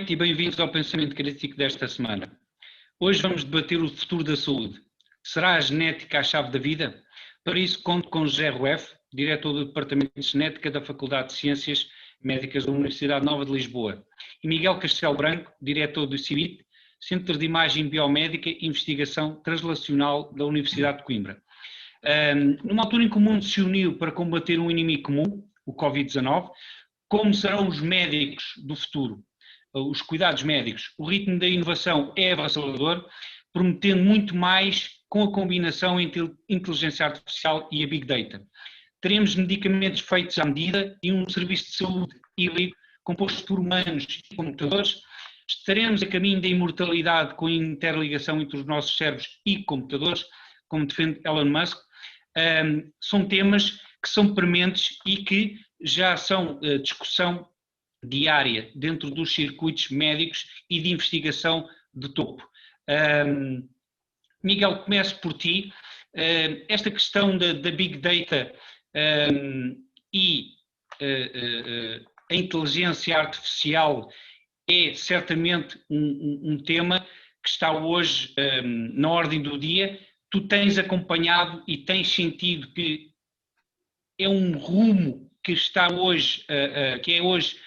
noite e bem-vindos ao Pensamento Crítico desta semana. Hoje vamos debater o futuro da saúde. Será a genética a chave da vida? Para isso conto com José Rueff, diretor do Departamento de Genética da Faculdade de Ciências Médicas da Universidade Nova de Lisboa, e Miguel Castelo Branco, diretor do CIBIT, Centro de Imagem Biomédica e Investigação Translacional da Universidade de Coimbra. Numa altura em que o mundo se uniu para combater um inimigo comum, o Covid-19, como serão os médicos do futuro? Os cuidados médicos? O ritmo da inovação é avassalador, prometendo muito mais com a combinação entre inteligência artificial e a Big Data. Teremos medicamentos feitos à medida e um serviço de saúde híbrido composto por humanos e computadores. Estaremos a caminho da imortalidade com a interligação entre os nossos cérebros e computadores, como defende Elon Musk. São temas que são prementes e que já são discussão diária dentro dos circuitos médicos e de investigação de topo. Miguel, começo por ti. Esta questão da Big Data e a inteligência artificial é certamente um tema que está hoje na ordem do dia. Tu tens acompanhado e tens sentido que é um rumo que está hoje, que é hoje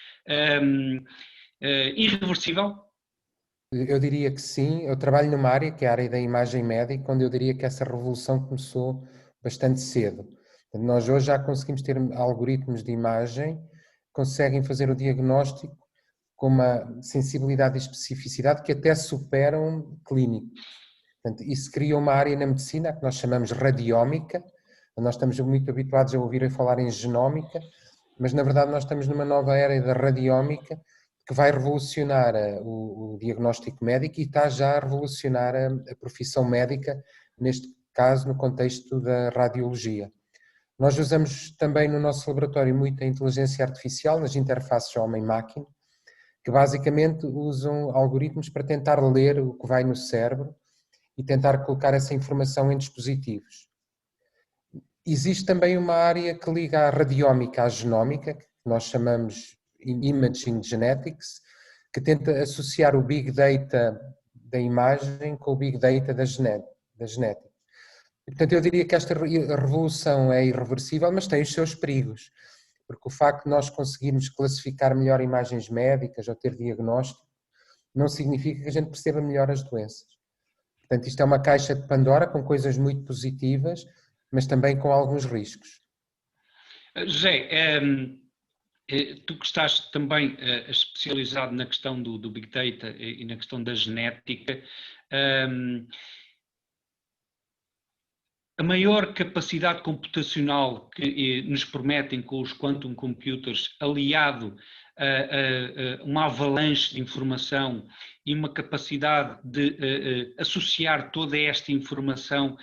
irreversível? Eu diria que sim. Eu trabalho numa área que é a área da imagem médica, onde eu diria que essa revolução começou bastante cedo. Nós hoje já conseguimos ter algoritmos de imagem que conseguem fazer o diagnóstico com uma sensibilidade e especificidade que até superam clínicos. Portanto, isso cria uma área na medicina que nós chamamos radiómica. Nós estamos muito habituados a ouvir falar em genómica, mas na verdade nós estamos numa nova era da radiómica que vai revolucionar o diagnóstico médico e está já a revolucionar a profissão médica, neste caso no contexto da radiologia. Nós usamos também no nosso laboratório muita inteligência artificial nas interfaces homem-máquina, que basicamente usam algoritmos para tentar ler o que vai no cérebro e tentar colocar essa informação em dispositivos. Existe também uma área que liga a radiómica à genómica, que nós chamamos Imaging Genetics, que tenta associar o Big Data da imagem com o Big Data da genética. E, portanto, eu diria que esta revolução é irreversível, mas tem os seus perigos, porque o facto de nós conseguirmos classificar melhor imagens médicas ou ter diagnóstico não significa que a gente perceba melhor as doenças. Portanto, isto é uma caixa de Pandora com coisas muito positivas, mas também com alguns riscos. José, tu que estás também especializado na questão do Big Data e na questão da genética, a maior capacidade computacional que nos prometem com os quantum computers, aliado a uma avalanche de informação e uma capacidade de associar toda esta informação,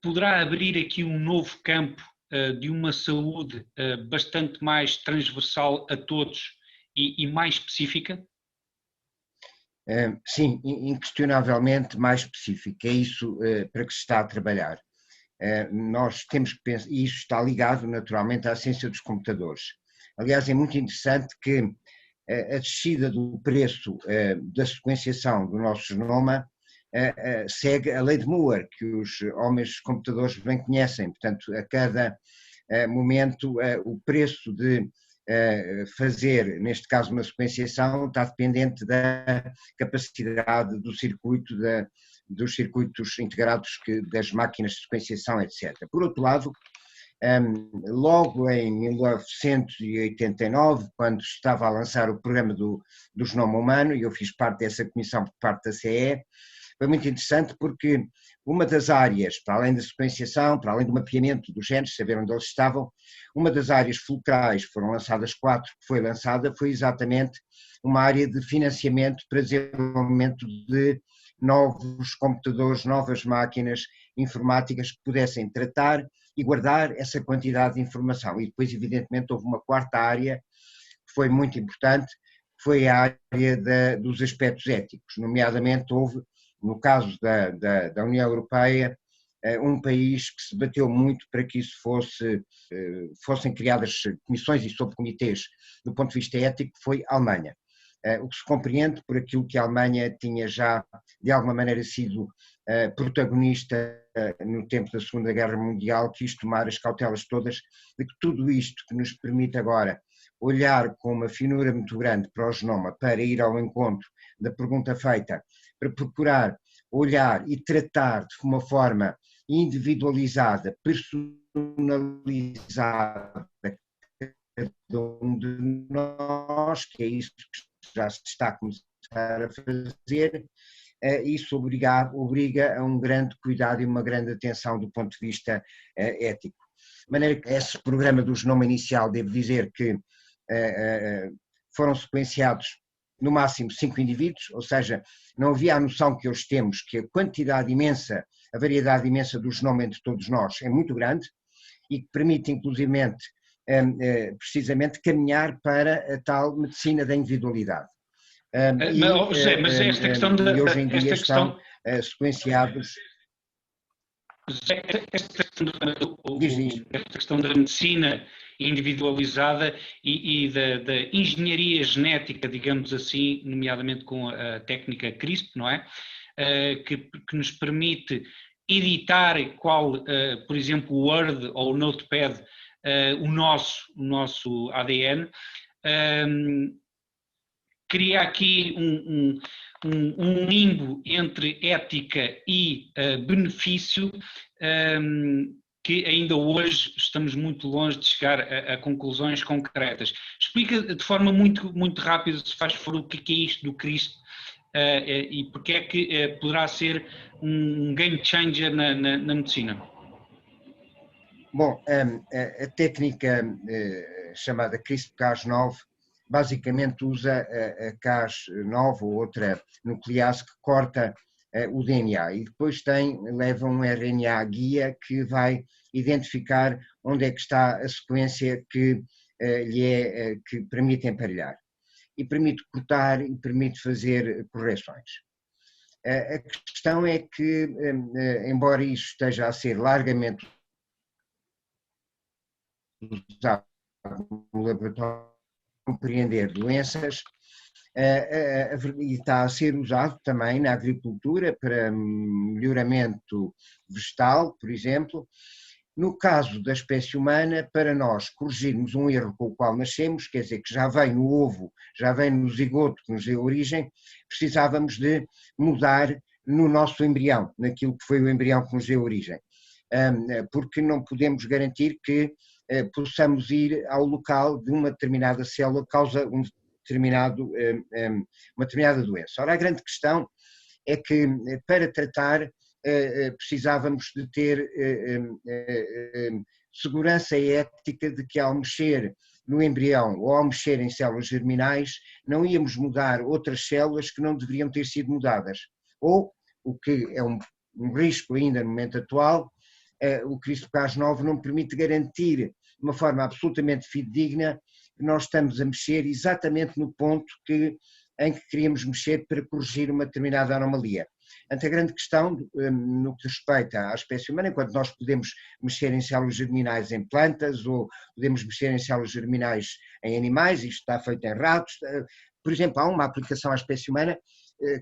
poderá abrir aqui um novo campo de uma saúde bastante mais transversal a todos e mais específica? Sim, inquestionavelmente mais específica. É isso para que se está a trabalhar. Nós temos que pensar, e isso está ligado naturalmente à ciência dos computadores. Aliás, é muito interessante que a descida do preço da sequenciação do nosso genoma segue a lei de Moore, que os homens computadores bem conhecem. Portanto, a cada momento o preço de fazer, neste caso, uma sequenciação está dependente da capacidade do circuito, dos circuitos integrados das máquinas de sequenciação, etc. Por outro lado, logo em 1989, quando estava a lançar o programa do genoma humano, e eu fiz parte dessa comissão por parte da CE, foi muito interessante porque uma das áreas, para além da sequenciação, para além do mapeamento dos genes, saber onde eles estavam, uma das áreas fulcrais, foram lançadas 4, que foi lançada, foi exatamente uma área de financiamento para desenvolvimento de novos computadores, novas máquinas informáticas que pudessem tratar e guardar essa quantidade de informação. E depois, evidentemente, houve uma quarta área que foi muito importante, que foi a área dos aspectos éticos, nomeadamente houve, no caso da União Europeia, um país que se bateu muito para que isso fossem criadas comissões e subcomitês do ponto de vista ético, foi a Alemanha. O que se compreende por aquilo que a Alemanha tinha já, de alguma maneira, sido protagonista no tempo da Segunda Guerra Mundial, quis tomar as cautelas todas de que tudo isto que nos permite agora olhar com uma finura muito grande para o genoma, para ir ao encontro da pergunta feita, para procurar olhar e tratar de uma forma individualizada, personalizada, cada um de nós, que é isso que já se está a começar a fazer, isso obriga a um grande cuidado e uma grande atenção do ponto de vista ético. De maneira que esse programa do genoma inicial, devo dizer que foram sequenciados no máximo 5 indivíduos, ou seja, não havia a noção que hoje temos, que a quantidade imensa, a variedade imensa do genoma entre todos nós é muito grande e que permite inclusivamente, precisamente, caminhar para a tal medicina da individualidade. José, mas esta questão e hoje em dia estão sequenciados. Esta questão da medicina individualizada e da engenharia genética, digamos assim, nomeadamente com a técnica CRISPR, não é? Que nos permite editar por exemplo, o Word ou o Notepad, o nosso ADN, cria aqui um limbo entre ética e benefício, que ainda hoje estamos muito longe de chegar a conclusões concretas. Explica de forma muito rápida, se faz favor, o que é isto do CRISPR e porque é que poderá ser um game changer na medicina. Bom, a técnica chamada CRISPR-Cas9 basicamente usa a Cas9 ou outra nuclease que corta o DNA e depois leva um RNA guia que vai identificar onde é que está a sequência que que permite emparelhar e permite cortar e permite fazer correções. A questão é que, embora isso esteja a ser largamente usado no laboratório compreender doenças, e está a ser usado também na agricultura para melhoramento vegetal, por exemplo. No caso da espécie humana, para nós corrigirmos um erro com o qual nascemos, quer dizer, que já vem no ovo, já vem no zigoto que nos deu origem, precisávamos de mudar no nosso embrião, naquilo que foi o embrião que nos deu origem, porque não podemos garantir que possamos ir ao local de uma determinada célula que causa uma determinada doença. Ora, a grande questão é que para tratar precisávamos de ter segurança ética de que ao mexer no embrião ou ao mexer em células germinais não íamos mudar outras células que não deveriam ter sido mudadas. Ou, o que é um risco ainda no momento atual, o CRISPR-Cas9 não permite garantir de uma forma absolutamente fidedigna que nós estamos a mexer exatamente no ponto em que queríamos mexer para corrigir uma determinada anomalia. Portanto, a grande questão no que respeita à espécie humana, enquanto nós podemos mexer em células germinais em plantas ou podemos mexer em células germinais em animais, isto está feito em ratos, por exemplo, há uma aplicação à espécie humana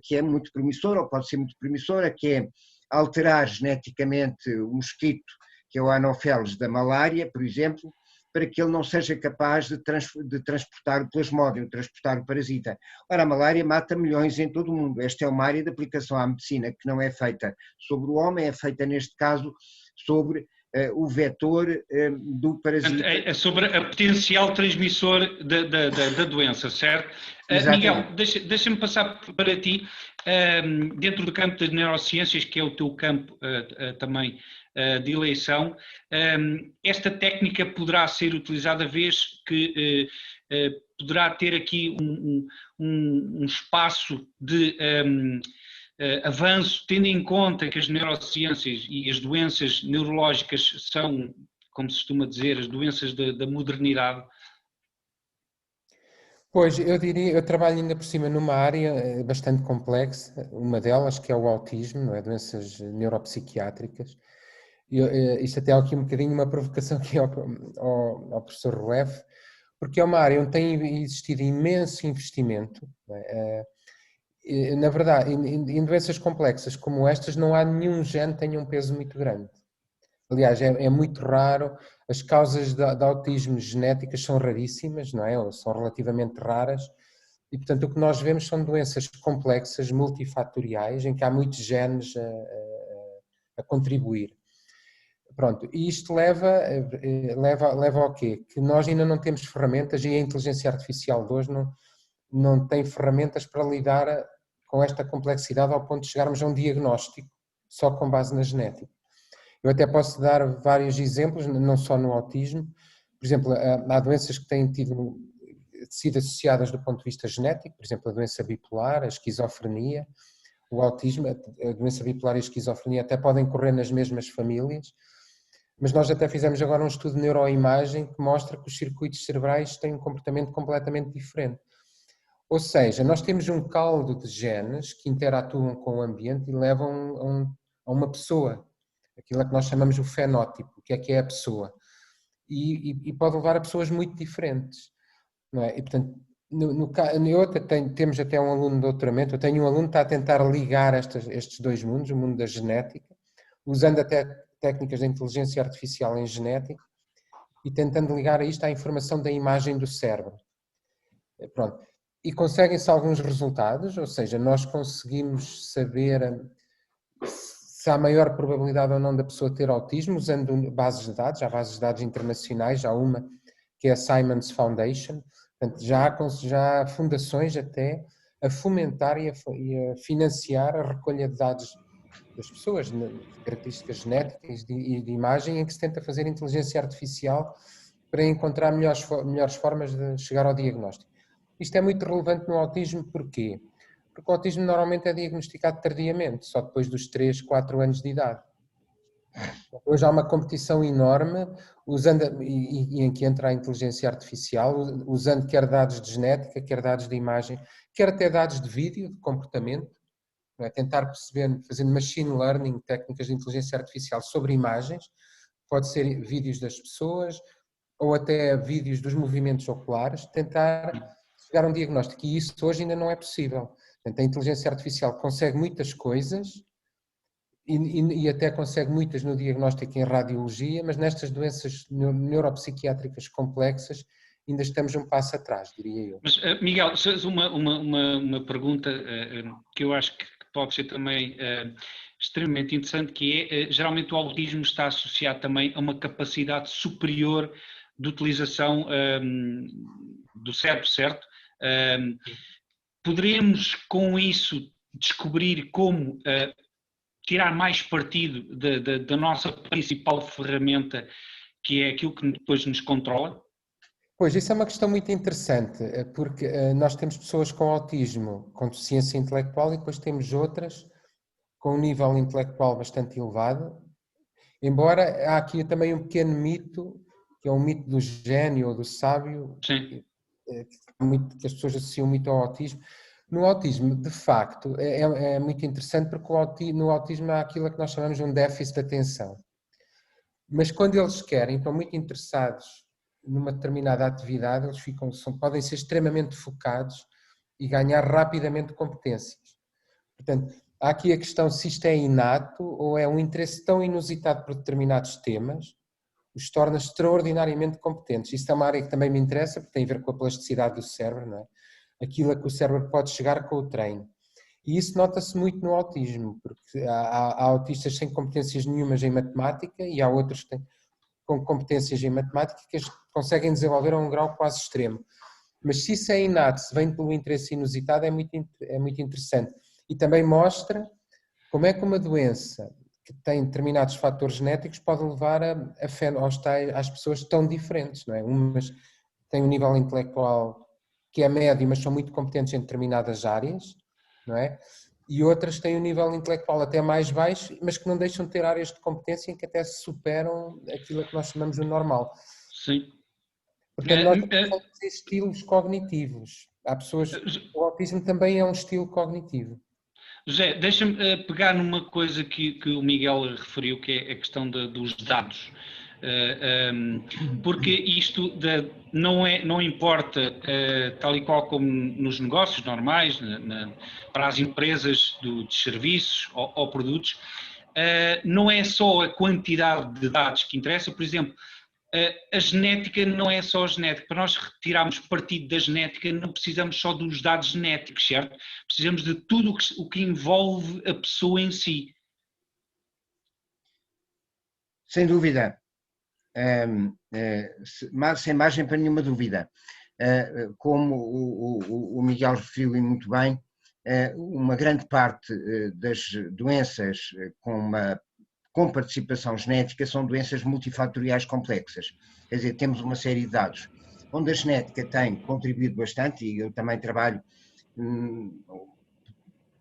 que é muito promissora, ou pode ser muito promissora, que é alterar geneticamente o mosquito, que é o Anopheles da malária, por exemplo, para que ele não seja capaz de transportar o plasmódio, transportar o parasita. Ora, a malária mata milhões em todo o mundo. Esta é uma área de aplicação à medicina que não é feita sobre o homem, é feita, neste caso, sobre o vetor do parasita. É sobre a potencial transmissor da doença, certo? Miguel, deixa-me passar para ti, dentro do campo das neurociências, que é o teu campo também de eleição, esta técnica poderá ser utilizada, vez que poderá ter aqui um espaço de avanço, tendo em conta que as neurociências e as doenças neurológicas são, como se costuma dizer, as doenças da modernidade? Pois, eu trabalho ainda por cima numa área bastante complexa, uma delas que é o autismo, não é? Doenças neuropsiquiátricas, Isto até é aqui um bocadinho uma provocação aqui ao professor Rueff, porque é uma área onde tem existido imenso investimento, não é? Na verdade, em doenças complexas como estas, não há nenhum gene que tenha um peso muito grande. Aliás, é muito raro, as causas de autismo genéticas são raríssimas, não é? Ou são relativamente raras, e portanto o que nós vemos são doenças complexas, multifatoriais, em que há muitos genes a contribuir. Pronto, e isto leva ao quê? Que nós ainda não temos ferramentas, e a inteligência artificial de hoje não tem ferramentas para lidar com esta complexidade ao ponto de chegarmos a um diagnóstico só com base na genética. Eu até posso dar vários exemplos, não só no autismo. Por exemplo, há doenças que têm sido associadas do ponto de vista genético, por exemplo, a doença bipolar, a esquizofrenia, o autismo, a doença bipolar e a esquizofrenia até podem correr nas mesmas famílias, mas nós até fizemos agora um estudo de neuroimagem que mostra que os circuitos cerebrais têm um comportamento completamente diferente. Ou seja, nós temos um caldo de genes que interatuam com o ambiente e levam a uma pessoa, aquilo a que nós chamamos o fenótipo, que é a pessoa, e pode levar a pessoas muito diferentes, não é? E portanto, temos até um aluno de doutoramento, eu tenho um aluno que está a tentar ligar estes dois mundos, o mundo da genética, usando até técnicas de inteligência artificial em genética e tentando ligar a isto à informação da imagem do cérebro. Pronto. E conseguem-se alguns resultados, ou seja, nós conseguimos saber se há maior probabilidade ou não da pessoa ter autismo usando bases de dados, há bases de dados internacionais, há uma que é a Simons Foundation, portanto já há fundações até a fomentar e a financiar a recolha de dados das pessoas, de características genéticas e de imagem, em que se tenta fazer inteligência artificial para encontrar melhores formas de chegar ao diagnóstico. Isto é muito relevante no autismo, porquê? Porque o autismo normalmente é diagnosticado tardiamente, só depois dos 3, 4 anos de idade. Hoje há uma competição enorme, em que entra a inteligência artificial, usando quer dados de genética, quer dados de imagem, quer até dados de vídeo, de comportamento, não é? Tentar perceber, fazendo machine learning, técnicas de inteligência artificial sobre imagens, pode ser vídeos das pessoas ou até vídeos dos movimentos oculares, tentar chegar a um diagnóstico. E isso hoje ainda não é possível. Portanto, a inteligência artificial consegue muitas coisas e até consegue muitas no diagnóstico em radiologia, mas nestas doenças neuropsiquiátricas complexas ainda estamos um passo atrás, diria eu. Mas, Miguel, uma pergunta que eu acho que pode ser também extremamente interessante, que é, geralmente o autismo está associado também a uma capacidade superior de utilização do cérebro, certo? Poderemos, com isso, descobrir como tirar mais partido da nossa principal ferramenta, que é aquilo que depois nos controla? Pois, isso é uma questão muito interessante, porque nós temos pessoas com autismo, com deficiência intelectual, e depois temos outras com um nível intelectual bastante elevado, embora há aqui também um pequeno mito, que é o mito do gênio ou do sábio, Sim. que as pessoas associam muito ao autismo. No autismo, de facto, é muito interessante porque no autismo há aquilo que nós chamamos de um déficit de atenção. Mas quando eles querem, estão muito interessados numa determinada atividade, eles podem ser extremamente focados e ganhar rapidamente competências. Portanto, há aqui a questão se isto é inato ou é um interesse tão inusitado por determinados temas, os torna extraordinariamente competentes. Isso é uma área que também me interessa, porque tem a ver com a plasticidade do cérebro, não é? Aquilo a que o cérebro pode chegar com o treino. E isso nota-se muito no autismo, porque há autistas sem competências nenhumas em matemática e há outros que têm com competências em matemática que conseguem desenvolver a um grau quase extremo. Mas se isso é inato, se vem pelo interesse inusitado, é muito interessante. E também mostra como é que uma doença que tem determinados fatores genéticos pode levar às pessoas tão diferentes, não é? Umas têm um nível intelectual que é médio, mas são muito competentes em determinadas áreas, não é? E outras têm um nível intelectual até mais baixo, mas que não deixam de ter áreas de competência em que até se superam aquilo que nós chamamos de normal. Sim. Portanto, nós temos estilos cognitivos. Há pessoas, o autismo também é um estilo cognitivo. José, deixa-me pegar numa coisa que o Miguel referiu, que é a questão dos dados. Porque isto não importa, tal e qual como nos negócios normais, para as empresas de serviços ou produtos, não é só a quantidade de dados que interessa. Por exemplo, a genética não é só a genética. Para nós retirarmos partido da genética, não precisamos só dos dados genéticos, certo? Precisamos de tudo o que envolve a pessoa em si. Sem dúvida. Sem margem para nenhuma dúvida. Como o Miguel referiu muito bem, uma grande parte das doenças com participação genética são doenças multifatoriais complexas. Quer dizer, temos uma série de dados onde a genética tem contribuído bastante, e eu também trabalho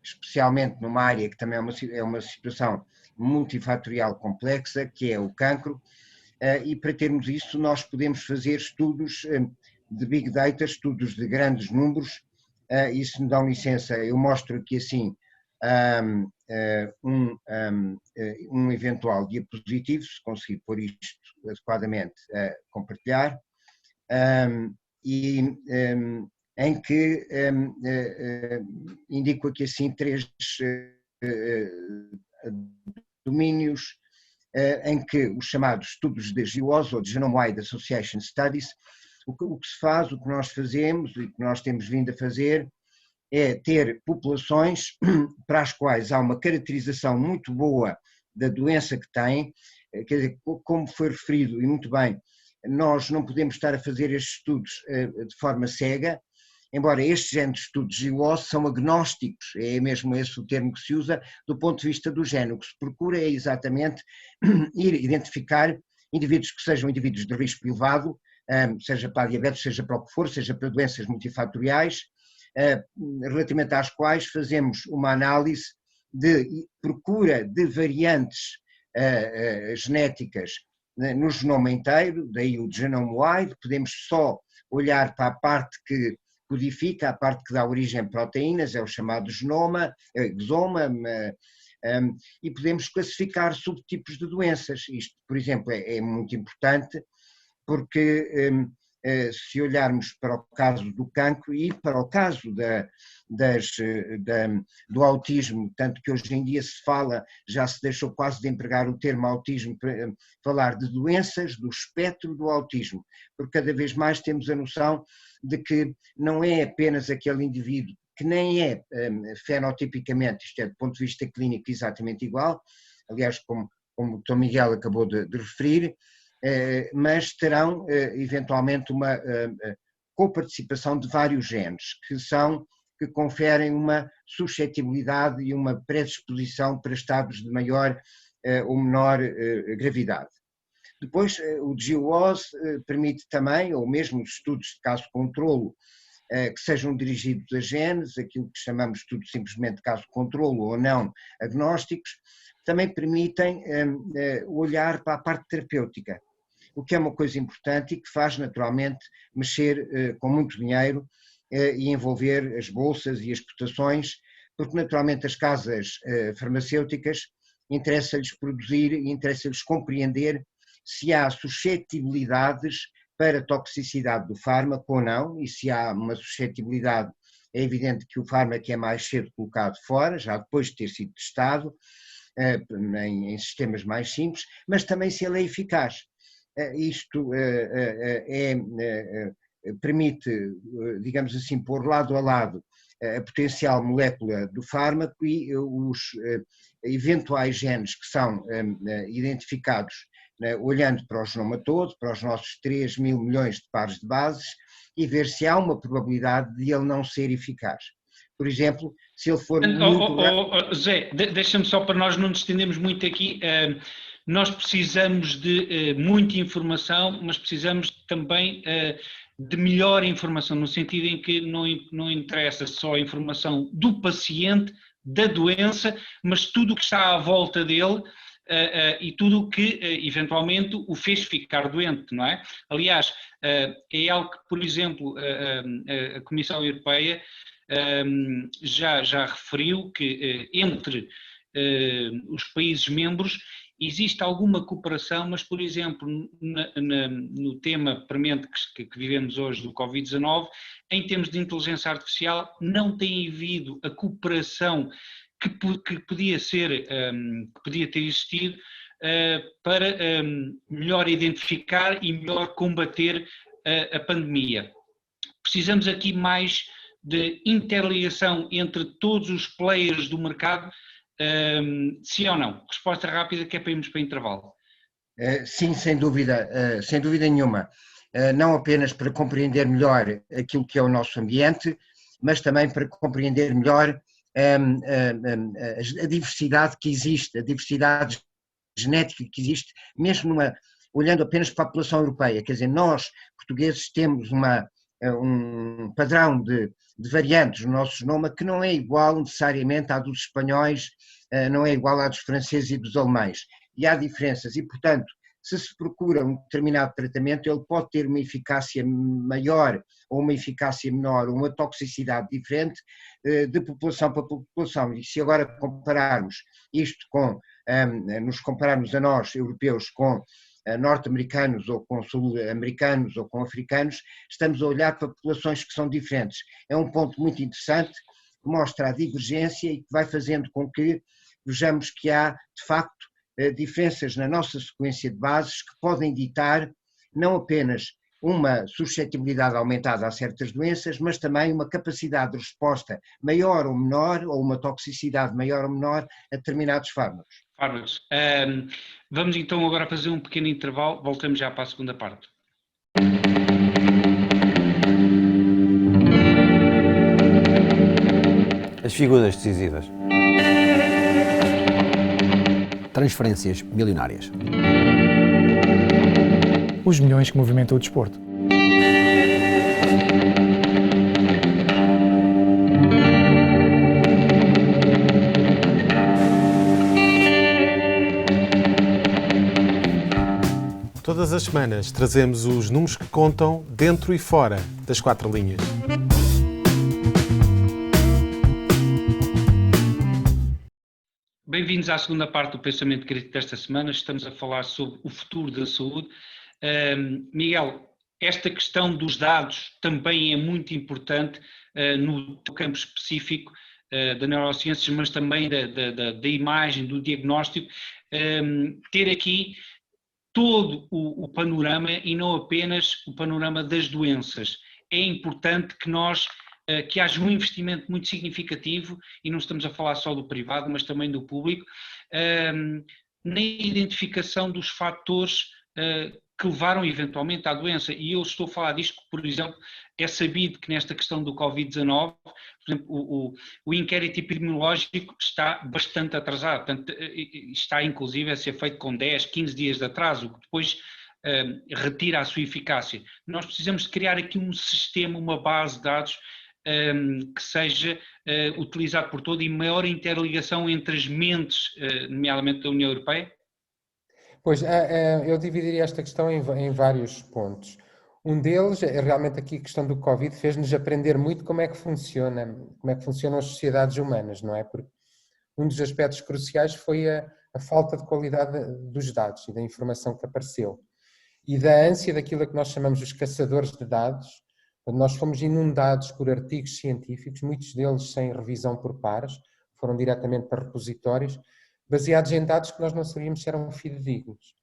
especialmente numa área que também é uma situação multifatorial complexa, que é o cancro, e para termos isso nós podemos fazer estudos de Big Data, estudos de grandes números, e se me dão licença eu mostro aqui assim um eventual diapositivo, se conseguir pôr isto adequadamente a compartilhar, em que indico aqui assim 3 domínios em que os chamados estudos de GWAS, ou de Genome-Wide Association Studies, o que se faz, o que nós fazemos e o que nós temos vindo a fazer é ter populações para as quais há uma caracterização muito boa da doença que têm. Quer dizer, como foi referido e muito bem, nós não podemos estar a fazer estes estudos de forma cega, embora estes géneros de estudos de GWAS são agnósticos, é mesmo esse o termo que se usa do ponto de vista do género. O que se procura é exatamente ir identificar indivíduos que sejam indivíduos de risco elevado, seja para a diabetes, seja para o que for, seja para doenças multifatoriais, relativamente às quais fazemos uma análise de procura de variantes genéticas no genoma inteiro, daí o genome-wide. Podemos só olhar para a parte que codifica, a parte que dá origem a proteínas, é o chamado exoma, e podemos classificar subtipos de doenças. Isto, por exemplo, é muito importante, porque se olharmos para o caso do cancro e para o caso do autismo, tanto que hoje em dia se fala, já se deixou quase de empregar o termo autismo para falar de doenças do espectro do autismo, porque cada vez mais temos a noção de que não é apenas aquele indivíduo que nem é fenotipicamente, isto é, do ponto de vista clínico, exatamente igual, aliás, como o Dr. Miguel acabou de referir, mas terão eventualmente uma coparticipação de vários genes que conferem uma suscetibilidade e uma predisposição para estados de maior ou menor gravidade. Depois, o GWAS permite também, ou mesmo os estudos de caso-controlo, que sejam dirigidos a genes, aquilo que chamamos de estudos simplesmente de caso-controlo ou não agnósticos, também permitem olhar para a parte terapêutica, o que é uma coisa importante e que faz naturalmente mexer com muito dinheiro e envolver as bolsas e as cotações, porque naturalmente as casas farmacêuticas interessa-lhes produzir e interessa-lhes compreender se há suscetibilidades para toxicidade do fármaco ou não, e se há uma suscetibilidade é evidente que o fármaco é mais cedo colocado fora, já depois de ter sido testado em sistemas mais simples, mas também se ele é eficaz. Isto permite, digamos assim, pôr lado a lado a potencial molécula do fármaco e os eventuais genes que são identificados olhando para o genoma todo, para os nossos 3 mil milhões de pares de bases, e ver se há uma probabilidade de ele não ser eficaz. Por exemplo, se ele for muito... Zé, deixa-me só, para nós não nos estendermos muito aqui, nós precisamos de muita informação, mas precisamos também de melhor informação, no sentido em que não interessa só a informação do paciente, da doença, mas tudo o que está à volta dele e tudo o que eventualmente o fez ficar doente, não é? Aliás, é algo que, por exemplo, a Comissão Europeia já referiu que entre os países membros existe alguma cooperação, mas, por exemplo, no tema premente que vivemos hoje do Covid-19, em termos de inteligência artificial, não tem havido a cooperação que podia ter existido para melhor identificar e melhor combater a pandemia. Precisamos aqui mais de interligação entre todos os players do mercado, sim ou não? Resposta rápida que é para irmos para intervalo. Sim, sem dúvida nenhuma. Não apenas para compreender melhor aquilo que é o nosso ambiente, mas também para compreender melhor a diversidade que existe, a diversidade genética que existe, mesmo olhando apenas para a população europeia. Quer dizer, nós, portugueses, temos um padrão de variantes no nosso genoma que não é igual necessariamente à dos espanhóis, não é igual à dos franceses e dos alemães. E há diferenças e, portanto, se procura um determinado tratamento, ele pode ter uma eficácia maior ou uma eficácia menor, ou uma toxicidade diferente de população para população. E se agora compararmos isto nos compararmos a nós, europeus, com norte-americanos ou com sul-americanos ou com africanos, estamos a olhar para populações que são diferentes. É um ponto muito interessante, que mostra a divergência e que vai fazendo com que vejamos que há, de facto, diferenças na nossa sequência de bases que podem ditar não apenas uma suscetibilidade aumentada a certas doenças, mas também uma capacidade de resposta maior ou menor, ou uma toxicidade maior ou menor a determinados fármacos. Vamos então agora fazer um pequeno intervalo, voltamos já para a segunda parte. As figuras decisivas. Transferências milionárias. Os milhões que movimentam o desporto. Todas as semanas trazemos os números que contam dentro e fora das quatro linhas. Bem-vindos à segunda parte do Pensamento Crítico desta semana. Estamos a falar sobre o futuro da saúde. Miguel, esta questão dos dados também é muito importante no campo específico da neurociências, mas também da imagem, do diagnóstico. Ter aqui todo o panorama e não apenas o panorama das doenças. É importante que haja um investimento muito significativo, e não estamos a falar só do privado, mas também do público, na identificação dos fatores que levaram eventualmente à doença. E eu estou a falar disto, por exemplo, é sabido que nesta questão do Covid-19, por exemplo, o inquérito epidemiológico está bastante atrasado, portanto, está inclusive a ser feito com 10, 15 dias de atraso, o que depois retira a sua eficácia. Nós precisamos de criar aqui um sistema, uma base de dados que seja utilizado por todo e maior interligação entre as mentes, nomeadamente da União Europeia? Pois, eu dividiria esta questão em vários pontos. Um deles é realmente aqui a questão do Covid, fez-nos aprender muito como é que funcionam as sociedades humanas, não é? Porque um dos aspectos cruciais foi a falta de qualidade dos dados e da informação que apareceu. E da ânsia daquilo a que nós chamamos os caçadores de dados. Nós fomos inundados por artigos científicos, muitos deles sem revisão por pares, foram diretamente para repositórios, baseados em dados que nós não sabíamos se eram fidedignos.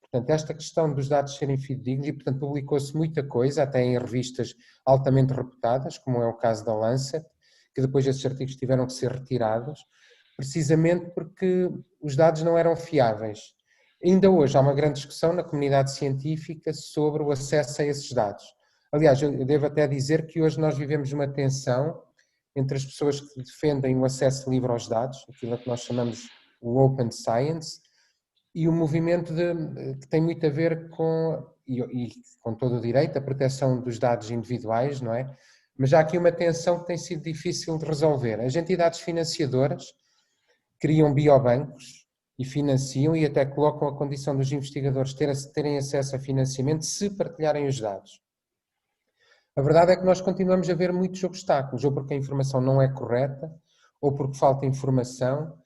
Portanto, esta questão dos dados serem fidedignos, e portanto publicou-se muita coisa, até em revistas altamente reputadas, como é o caso da Lancet, que depois esses artigos tiveram que ser retirados, precisamente porque os dados não eram fiáveis. Ainda hoje há uma grande discussão na comunidade científica sobre o acesso a esses dados. Aliás, eu devo até dizer que hoje nós vivemos uma tensão entre as pessoas que defendem o acesso livre aos dados, aquilo que nós chamamos o Open Science, e o movimento que tem muito a ver e com todo o direito, a proteção dos dados individuais, não é? Mas há aqui uma tensão que tem sido difícil de resolver. As entidades financiadoras criam biobancos e financiam e até colocam a condição dos investigadores terem acesso a financiamento se partilharem os dados. A verdade é que nós continuamos a ver muitos obstáculos, ou porque a informação não é correta, ou porque falta informação.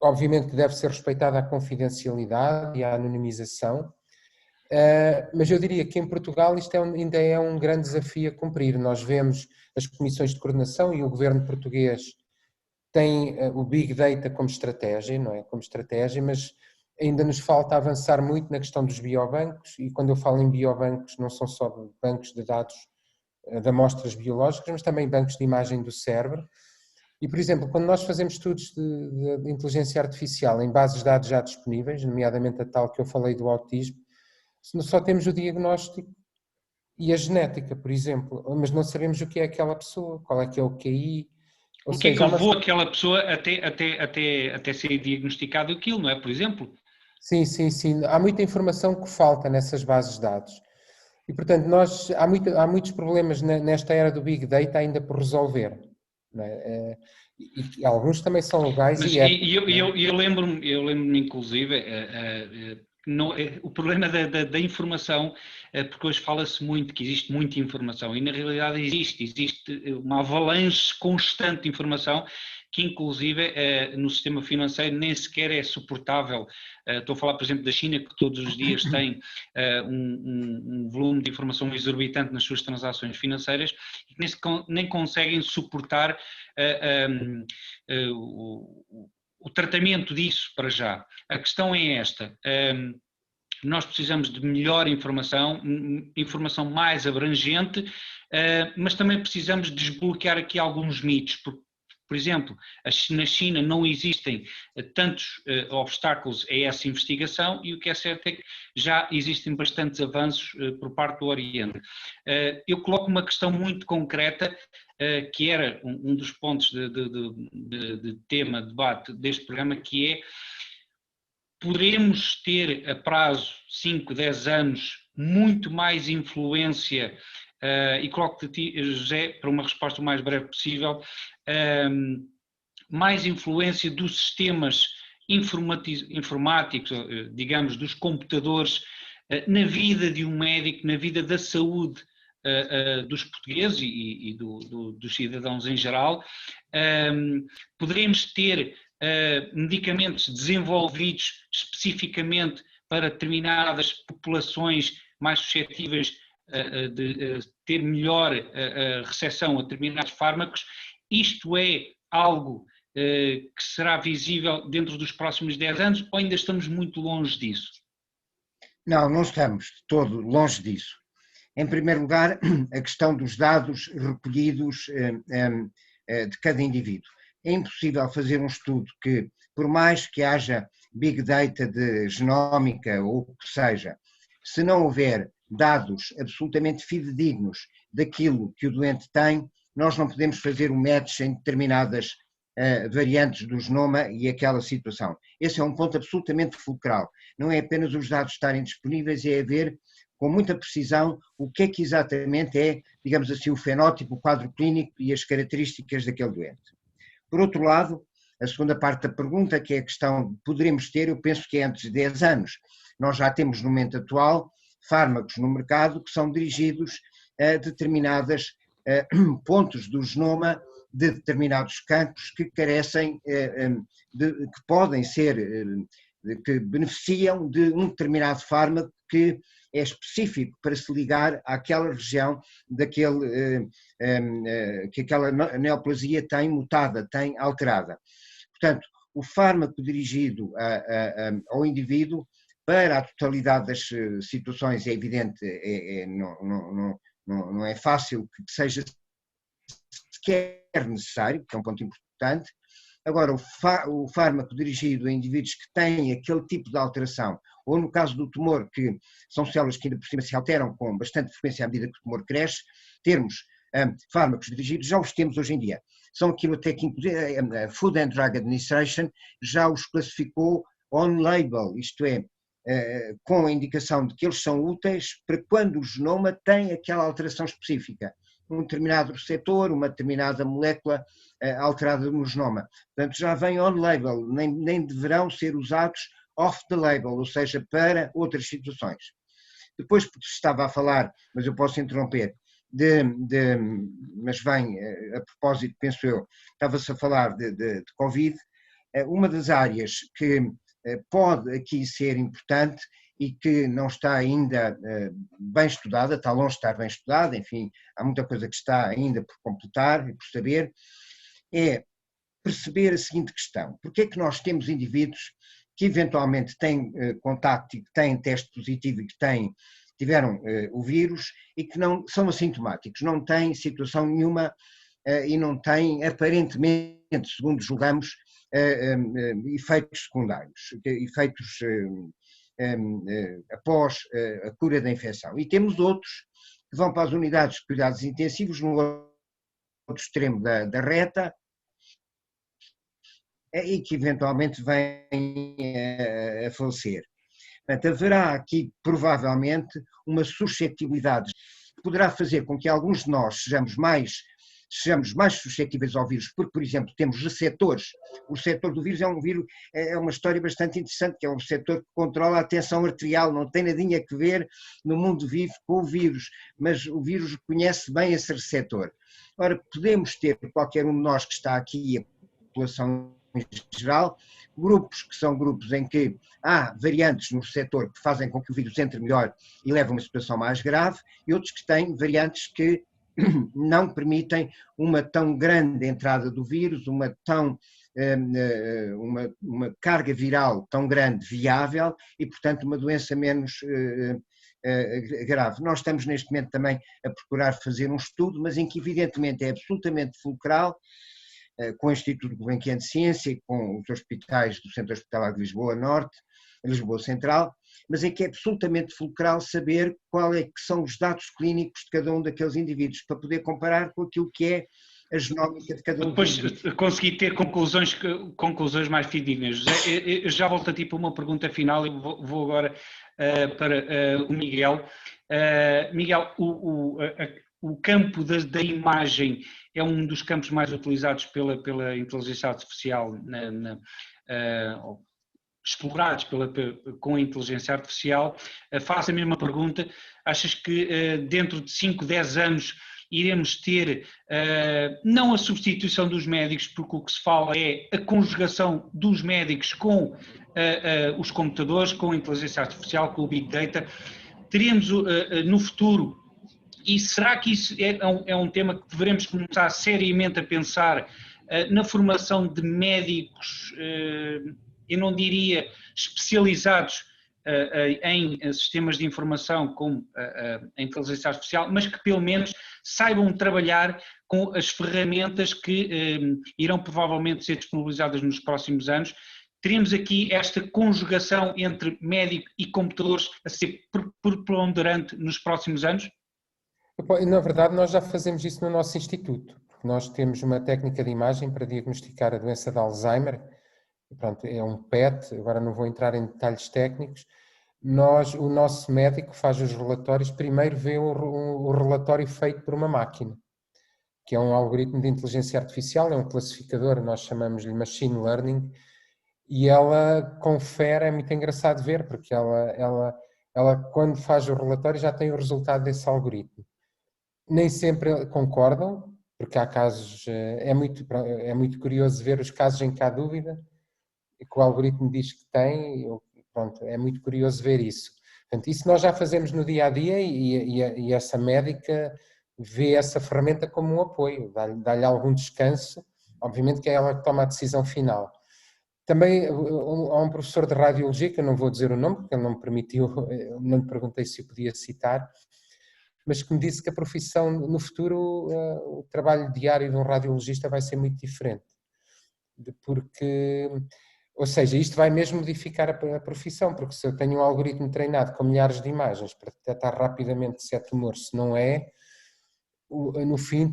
Obviamente que deve ser respeitada a confidencialidade e a anonimização, mas eu diria que em Portugal isto ainda é um grande desafio a cumprir. Nós vemos as comissões de coordenação e o governo português tem o Big Data como estratégia, não é? Como estratégia, mas ainda nos falta avançar muito na questão dos biobancos, e quando eu falo em biobancos não são só bancos de dados de amostras biológicas, mas também bancos de imagem do cérebro. E, por exemplo, quando nós fazemos estudos de inteligência artificial em bases de dados já disponíveis, nomeadamente a tal que eu falei do autismo, só temos o diagnóstico e a genética, por exemplo, mas não sabemos o que é aquela pessoa, qual é que é o QI. O que é que levou aquela pessoa até ser diagnosticado aquilo, não é? Por exemplo? Sim. Há muita informação que falta nessas bases de dados. E, portanto, há muitos problemas nesta era do Big Data ainda por resolver. Não é? E alguns também são legais. Mas e éticos. eu lembro-me, inclusive, o problema da informação, porque hoje fala-se muito que existe muita informação, e na realidade existe uma avalanche constante de informação que inclusive no sistema financeiro nem sequer é suportável. Estou a falar, por exemplo, da China, que todos os dias tem um volume de informação exorbitante nas suas transações financeiras e que nem conseguem suportar o tratamento disso para já. A questão é esta: nós precisamos de melhor informação mais abrangente, mas também precisamos desbloquear aqui alguns mitos, porque, por exemplo, na China não existem tantos obstáculos a essa investigação, e o que é certo é que já existem bastantes avanços por parte do Oriente. Eu coloco uma questão muito concreta, que era um dos pontos de tema de debate deste programa, que é: poderemos ter a prazo 5, 10 anos muito mais influência, e coloco-te a ti, José, para uma resposta o mais breve possível, mais influência dos sistemas informáticos, digamos, dos computadores, na vida de um médico, na vida da saúde dos portugueses e dos cidadãos em geral. Poderemos ter medicamentos desenvolvidos especificamente para determinadas populações mais suscetíveis de ter melhor recepção a determinados fármacos. Isto é algo que será visível dentro dos próximos 10 anos, ou ainda estamos muito longe disso? Não estamos de todo longe disso. Em primeiro lugar, a questão dos dados recolhidos de cada indivíduo. É impossível fazer um estudo que, por mais que haja Big Data de genómica ou o que seja, se não houver dados absolutamente fidedignos daquilo que o doente tem, nós não podemos fazer um match em determinadas variantes do genoma e aquela situação. Esse é um ponto absolutamente fulcral. Não é apenas os dados estarem disponíveis, é ver com muita precisão o que é que exatamente é, digamos assim, o fenótipo, o quadro clínico e as características daquele doente. Por outro lado, a segunda parte da pergunta, que é a questão de poderemos ter, eu penso que é antes de 10 anos. Nós já temos no momento atual fármacos no mercado que são dirigidos a determinados pontos do genoma de determinados campos que carecem, que podem ser, que beneficiam de um determinado fármaco que é específico para se ligar àquela região que aquela neoplasia tem mutada, tem alterada. Portanto, o fármaco dirigido ao indivíduo, para a totalidade das situações, é evidente, não é fácil que seja sequer necessário, que é um ponto importante. Agora, o fármaco dirigido a indivíduos que têm aquele tipo de alteração, ou no caso do tumor, que são células que ainda por cima se alteram com bastante frequência à medida que o tumor cresce, termos fármacos dirigidos, já os temos hoje em dia. São aquilo até que inclusive a Food and Drug Administration já os classificou on-label, isto é, com a indicação de que eles são úteis para quando o genoma tem aquela alteração específica, um determinado receptor, uma determinada molécula alterada no genoma. Portanto, já vem on-label, nem deverão ser usados off-the-label, ou seja, para outras situações. Depois, porque se estava a falar, mas eu posso interromper, mas vem a propósito, penso eu, estava-se a falar de Covid, uma das áreas que pode aqui ser importante e que não está ainda bem estudada, está longe de estar bem estudada, enfim, há muita coisa que está ainda por completar e por saber, é perceber a seguinte questão: porque é que nós temos indivíduos que eventualmente têm contacto e que têm teste positivo e que tiveram o vírus e que não são assintomáticos, não têm situação nenhuma e não têm aparentemente, segundo julgamos, efeitos secundários, efeitos após a cura da infecção. E temos outros que vão para as unidades de cuidados intensivos no outro extremo da reta e que eventualmente vêm a falecer. Portanto, haverá aqui provavelmente uma suscetibilidade que poderá fazer com que alguns de nós sejamos mais suscetíveis ao vírus, porque, por exemplo, temos receptores. O receptor do vírus é uma história bastante interessante, que é um receptor que controla a tensão arterial, não tem nadinha a ver no mundo vivo com o vírus, mas o vírus conhece bem esse receptor. Ora, podemos ter, qualquer um de nós que está aqui, a população em geral, grupos que são grupos em que há variantes no receptor que fazem com que o vírus entre melhor e leve a uma situação mais grave, e outros que têm variantes que não permitem uma tão grande entrada do vírus, uma carga viral tão grande, viável, e portanto uma doença menos grave. Nós estamos neste momento também a procurar fazer um estudo, mas em que evidentemente é absolutamente fulcral, com o Instituto Gulbenkian de Ciência e com os hospitais do Centro Hospitalar de Lisboa Norte, Lisboa Central, mas é que é absolutamente fulcral saber qual é que são os dados clínicos de cada um daqueles indivíduos, para poder comparar com aquilo que é a genómica de cada um depois dos indivíduos. Conseguir ter conclusões mais fidedignas. José, eu já volto a ti para uma pergunta final, eu vou agora para o Miguel. Miguel, o campo da imagem é um dos campos mais utilizados pela inteligência artificial, explorados com a inteligência artificial. Faço a mesma pergunta: achas que dentro de 5, 10 anos iremos ter, não a substituição dos médicos, porque o que se fala é a conjugação dos médicos com os computadores, com a inteligência artificial, com o Big Data? Teremos no futuro, e será que isso é um tema que devemos começar seriamente a pensar na formação de médicos, eu não diria especializados em sistemas de informação como a inteligência artificial, mas que pelo menos saibam trabalhar com as ferramentas que irão provavelmente ser disponibilizadas nos próximos anos? Teremos aqui esta conjugação entre médico e computadores a ser preponderante nos próximos anos? Na verdade, nós já fazemos isso no nosso instituto. Nós temos uma técnica de imagem para diagnosticar a doença de Alzheimer. Pronto, é um PET, agora não vou entrar em detalhes técnicos. O nosso médico faz os relatórios, primeiro vê o relatório feito por uma máquina, que é um algoritmo de inteligência artificial, é um classificador, nós chamamos-lhe machine learning, e ela confere, é muito engraçado ver, porque ela quando faz o relatório já tem o resultado desse algoritmo. Nem sempre concordam, porque há casos, é muito curioso ver os casos em que há dúvida, que o algoritmo diz que tem, pronto, é muito curioso ver isso. Portanto, isso nós já fazemos no dia-a-dia e essa médica vê essa ferramenta como um apoio, dá-lhe algum descanso, obviamente que é ela que toma a decisão final. Também há um professor de radiologia, que eu não vou dizer o nome, porque ele não me permitiu, não lhe perguntei se o podia citar, mas que me disse que a profissão, no futuro, o trabalho diário de um radiologista vai ser muito diferente, porque, ou seja, isto vai mesmo modificar a profissão, porque se eu tenho um algoritmo treinado com milhares de imagens para detectar rapidamente se é tumor, se não é, no fim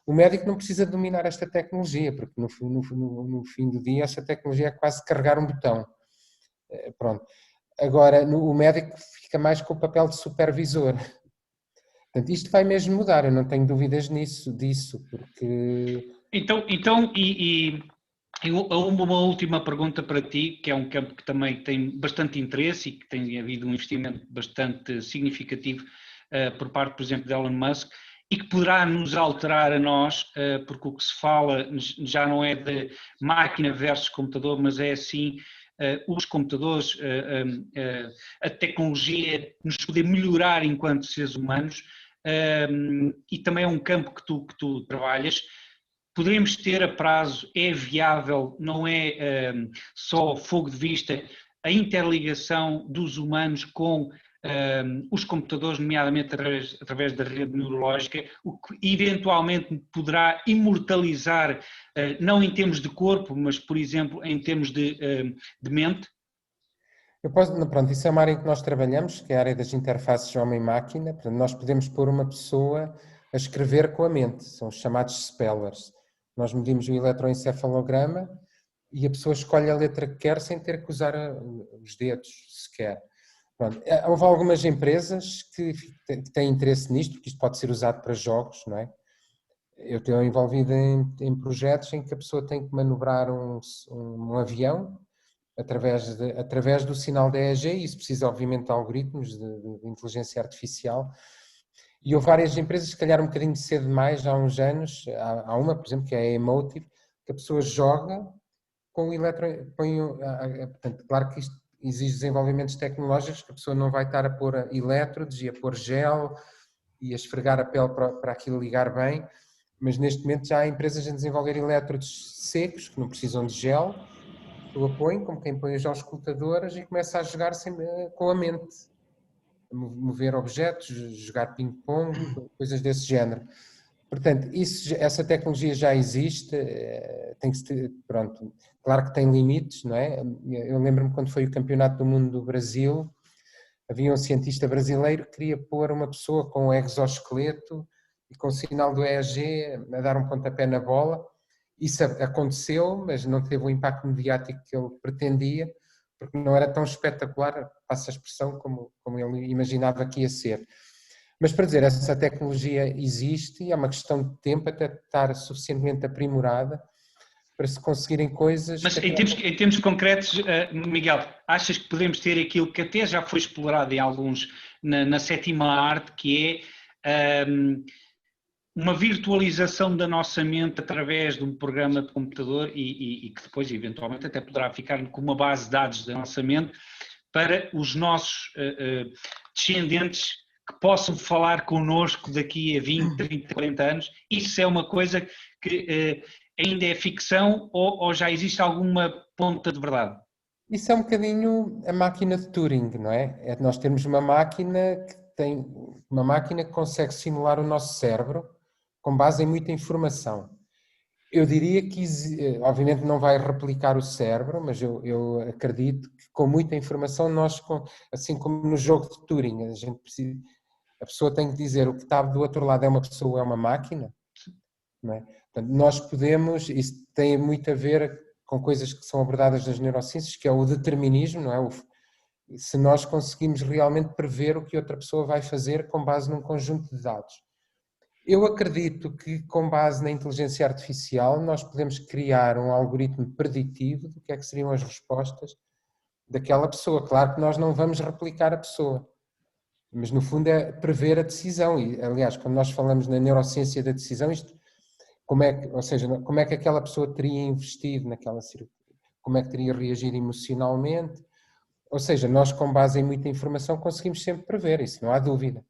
o médico não precisa dominar esta tecnologia, porque no fim do dia esta tecnologia é quase carregar um botão. Pronto. Agora, o médico fica mais com o papel de supervisor. Portanto, isto vai mesmo mudar, eu não tenho dúvidas disso, porque... Então uma última pergunta para ti, que é um campo que também tem bastante interesse e que tem havido um investimento bastante significativo por parte, por exemplo, de Elon Musk, e que poderá nos alterar a nós, porque o que se fala já não é de máquina versus computador, mas é assim os computadores, a tecnologia nos poder melhorar enquanto seres humanos, e também é um campo que tu trabalhas. Poderemos ter a prazo, é viável, não é só fogo de vista, a interligação dos humanos com os computadores, nomeadamente através da rede neurológica, o que eventualmente poderá imortalizar, não em termos de corpo, mas, por exemplo, em termos de mente? Pronto, isso é uma área em que nós trabalhamos, que é a área das interfaces homem-máquina. Portanto, nós podemos pôr uma pessoa a escrever com a mente, são os chamados spellers. Nós medimos o eletroencefalograma e a pessoa escolhe a letra que quer sem ter que usar os dedos sequer. Pronto. Houve algumas empresas que têm interesse nisto, porque isto pode ser usado para jogos, não é? Eu estou envolvido em projetos em que a pessoa tem que manobrar um avião através do sinal da EEG, e isso precisa obviamente de algoritmos de inteligência artificial. E houve várias empresas, se calhar um bocadinho cedo demais, há uns anos, há uma, por exemplo, que é a Emotive, que a pessoa joga com o portanto, claro que isto exige desenvolvimentos tecnológicos, que a pessoa não vai estar a pôr elétrodos e a pôr gel e a esfregar a pele para aquilo ligar bem, mas neste momento já há empresas a desenvolver elétrodos secos, que não precisam de gel, a pessoa põe, como quem põe as auscultadoras, e começa a jogar com a mente, a mover objetos, jogar ping-pong, coisas desse género. Portanto, essa tecnologia já existe, tem que se, pronto, claro que tem limites, não é? Eu lembro-me quando foi o Campeonato do Mundo do Brasil, havia um cientista brasileiro que queria pôr uma pessoa com um exoesqueleto e com o sinal do EEG a dar um pontapé na bola. Isso aconteceu, mas não teve o impacto mediático que ele pretendia, porque não era tão espetacular, passa a expressão, como ele imaginava que ia ser. Mas para dizer, essa tecnologia existe e é uma questão de tempo até estar suficientemente aprimorada para se conseguirem coisas... Mas em termos concretos, Miguel, achas que podemos ter aquilo que até já foi explorado em alguns, na sétima arte, que é uma virtualização da nossa mente através de um programa de computador e que depois eventualmente até poderá ficar com uma base de dados da nossa mente para os nossos descendentes que possam falar connosco daqui a 20, 30, 40 anos? Isso é uma coisa que ainda é ficção ou já existe alguma ponta de verdade? Isso é um bocadinho a máquina de Turing, não é? Nós temos uma máquina que consegue simular o nosso cérebro com base em muita informação. Eu diria que, obviamente, não vai replicar o cérebro, mas eu acredito que com muita informação nós, assim como no jogo de Turing, a pessoa tem que dizer o que está do outro lado é uma pessoa ou é uma máquina, não é? Portanto, nós podemos, isso tem muito a ver com coisas que são abordadas nas neurociências, que é o determinismo, não é? Se nós conseguimos realmente prever o que outra pessoa vai fazer com base num conjunto de dados. Eu acredito que, com base na inteligência artificial, nós podemos criar um algoritmo preditivo do que é que seriam as respostas daquela pessoa. Claro que nós não vamos replicar a pessoa, mas no fundo é prever a decisão. E, aliás, quando nós falamos na neurociência da decisão, como é que aquela pessoa teria investido naquela circunstância, como é que teria reagido emocionalmente. Ou seja, nós, com base em muita informação, conseguimos sempre prever, isso não há dúvida.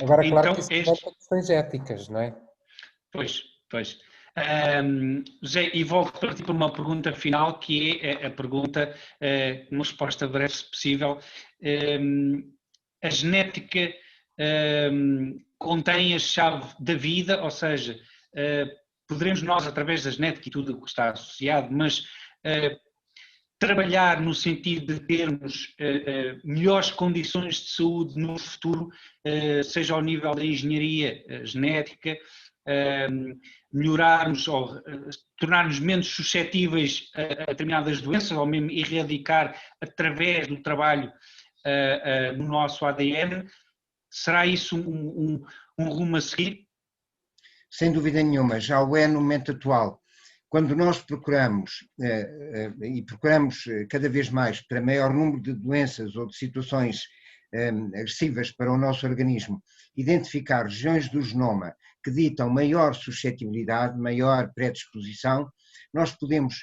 Agora, claro que isso levanta questões éticas, não é? Pois. José, e volto para ti para uma pergunta final, que é a pergunta, uma resposta breve se possível. A genética contém a chave da vida, ou seja, poderemos nós, através da genética e tudo o que está associado, mas trabalhar no sentido de termos melhores condições de saúde no futuro, seja ao nível da engenharia genética, melhorarmos ou tornar-nos menos suscetíveis a determinadas doenças, ou mesmo erradicar através do trabalho no nosso ADN. Será isso um rumo a seguir? Sem dúvida nenhuma, já o é no momento atual. Quando nós procuramos, e procuramos cada vez mais para maior número de doenças ou de situações agressivas para o nosso organismo, identificar regiões do genoma que ditam maior suscetibilidade, maior predisposição, nós podemos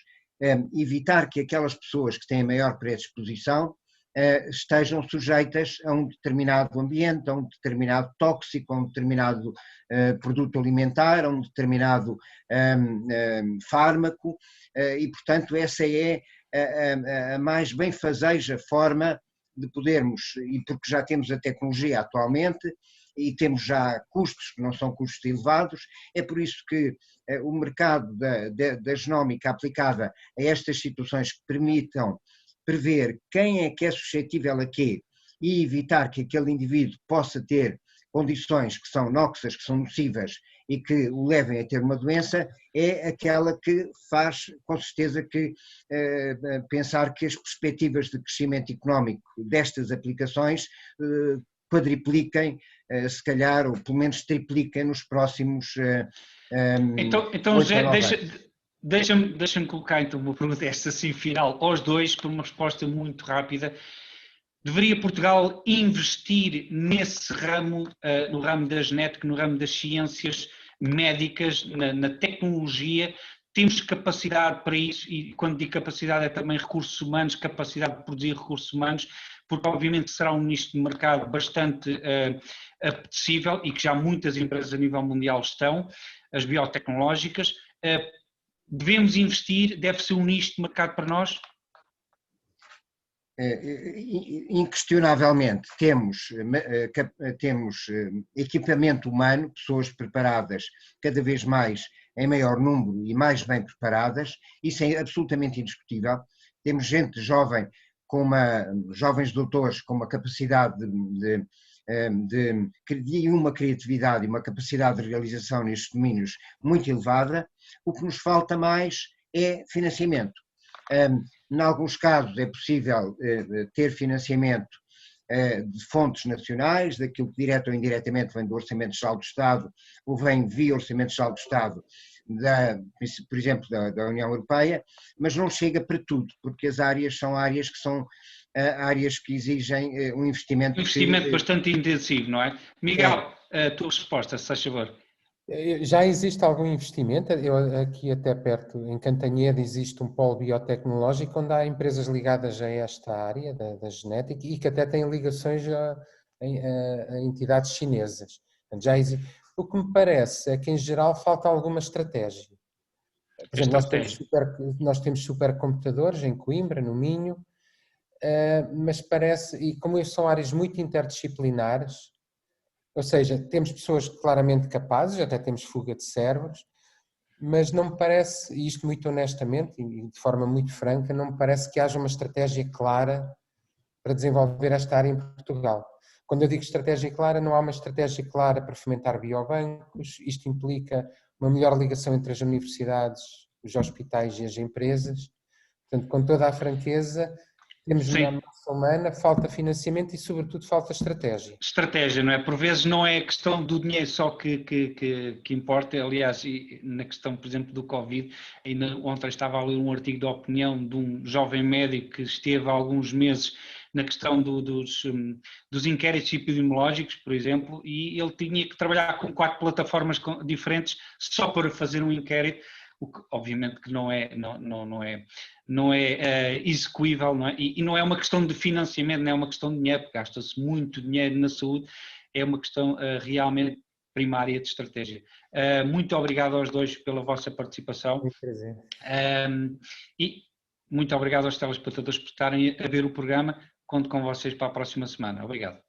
evitar que aquelas pessoas que têm maior predisposição estejam sujeitas a um determinado ambiente, a um determinado tóxico, a um determinado produto alimentar, a um determinado fármaco, e portanto essa é a mais benfazeja forma de podermos, e porque já temos a tecnologia atualmente e temos já custos que não são custos elevados, é por isso que o mercado da genómica aplicada a estas situações que permitam prever quem é que é suscetível a quê e evitar que aquele indivíduo possa ter condições que são nóxicas, que são nocivas e que o levem a ter uma doença, é aquela que faz, com certeza, que pensar que as perspectivas de crescimento económico destas aplicações quadripliquem, se calhar, ou pelo menos tripliquem nos próximos Então José, deixa-me colocar então uma pergunta esta assim final aos dois, por uma resposta muito rápida. Deveria Portugal investir nesse ramo, no ramo da genética, no ramo das ciências médicas, na tecnologia? Temos capacidade para isso, e quando digo capacidade é também recursos humanos, capacidade de produzir recursos humanos, porque obviamente será um nicho de mercado bastante apetecível e que já muitas empresas a nível mundial estão, as biotecnológicas. Devemos investir, deve ser um nicho de mercado para nós? Inquestionavelmente temos equipamento humano, pessoas preparadas cada vez mais em maior número e mais bem preparadas, isso é absolutamente indiscutível. Temos gente jovem, jovens doutores com uma capacidade e uma criatividade e uma capacidade de realização nestes domínios muito elevada. O que nos falta mais é financiamento. Em alguns casos é possível ter financiamento de fontes nacionais, daquilo que direto ou indiretamente vem do Orçamento Geral do Estado ou vem via Orçamento Geral do Estado, por exemplo, da União Europeia, mas não chega para tudo, porque as áreas são áreas que são áreas que exigem um investimento. Bastante intensivo, não é? Miguel, a tua resposta, se faz favor. Já existe algum investimento? Aqui até perto, em Cantanhede, existe um polo biotecnológico onde há empresas ligadas a esta área da genética e que até têm ligações a entidades chinesas. Já existe. O que me parece é que, em geral, falta alguma estratégia. Por exemplo, nós temos supercomputadores em Coimbra, no Minho, mas parece, e como são áreas muito interdisciplinares, ou seja, temos pessoas claramente capazes, até temos fuga de cérebros, mas não me parece, e isto muito honestamente e de forma muito franca, não me parece que haja uma estratégia clara para desenvolver esta área em Portugal. Quando eu digo estratégia clara, não há uma estratégia clara para fomentar biobancos, isto implica uma melhor ligação entre as universidades, os hospitais e as empresas. Portanto, com toda a franqueza, temos uma massa humana, falta financiamento e, sobretudo, falta estratégia. Estratégia, não é? Por vezes não é a questão do dinheiro só que importa. Aliás, na questão, por exemplo, do Covid, ainda ontem estava a ler um artigo de opinião de um jovem médico que esteve há alguns meses na questão dos inquéritos epidemiológicos, por exemplo, e ele tinha que trabalhar com 4 plataformas diferentes só para fazer um inquérito, o que obviamente que não é execuível, não é? E não é uma questão de financiamento, não é uma questão de dinheiro, porque gasta-se muito dinheiro na saúde, é uma questão realmente primária de estratégia. Muito obrigado aos dois pela vossa participação. Muito prazer. E muito obrigado aos telespectadores por estarem a ver o programa. Conto com vocês para a próxima semana. Obrigado.